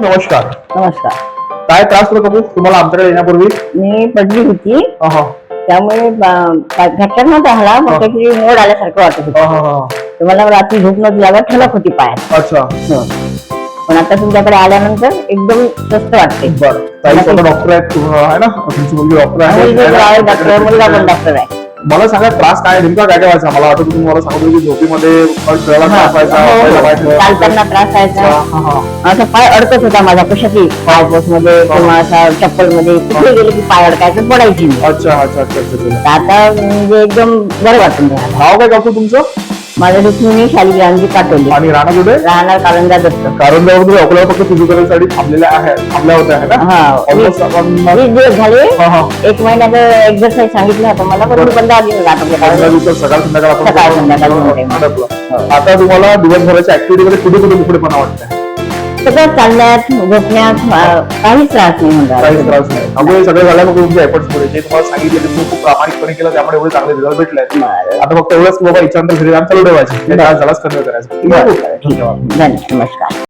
नमस्कार. नमस्कार. काय त्रास होतो काकू तुम्हाला आमच्याकडे येण्यापूर्वी? मी पडली होती अहा. त्यामुळे फ्रॅक्चर नव्हता झाला पण काहीतरी मोड आल्यासारखं वाटत होतं. अहा. तर मला रात्री झोप नव्हती लागत, ठणक होती पायात. अच्छा. पण आता तुमच्याकडे आल्यानंतर एकदम स्वस्त वाटते. बरं. ताई स्वतः डॉक्टर आहेत आहे ना, तुमची मुलगी डॉक्टर आहे. डॉक्टर मुलगा पण डॉक्टर आहे. मला सांगा त्रास काय नेमका काय काय व्हायचा? मला आठवतं तुम्ही मला सांगत होते की झोपीमध्ये खेळायला त्रास व्हायचा, चालताना त्रास व्हायचा, असा पाय अडकत होता माझा कशातही, पायपोस मध्ये किंवा असा चप्पल मध्ये कुठे गेले की पाय अडकायचं, पडायची नाही. अच्छा अच्छा अच्छा अच्छा. तर आता म्हणजे एकदम बरं वाटून राहिलं. नाव काय काकू तुमचं? माझं रुक्मिणी शालिग्रामजी पाटोले, आणि राहणार कुठे? राहणार कारंजा दत्त. कारंजावर तुम्ही अकोल्यावर फक्त फिजिओथेरपीसाठी थांबल्या होत्या आहे ना? वीस दिवस झाले. एक महिन्याचं एक्सरसाइज सांगितलं होतं मला, पण मी 15 दिवस जातो. सकाळ संध्याकाळ संध्याकाळ. आता तुम्हाला दिवसभराच्या ऍक्टिव्हिटी मध्ये कुठे कुठे दुखडेपणा वाटतंय? सगळं चालण्यात झोपण्यात काहीच त्रास नाही होणार. काहीच त्रास नाही. त्यामुळे सगळं झालं मग तुमच्या एफर्ट्स मध्ये जे तुम्हाला सांगितलं ते तुम्ही खूप प्रामाणिकपणे केलं, त्यामुळे एवढे चांगले रिझल्ट भेटले. आता फक्त एवढंच की बाबा इच्छांतर घरी चालू ठेवायचे, त्रास झालाच कमी करायचं. धन्यवाद. नमस्कार.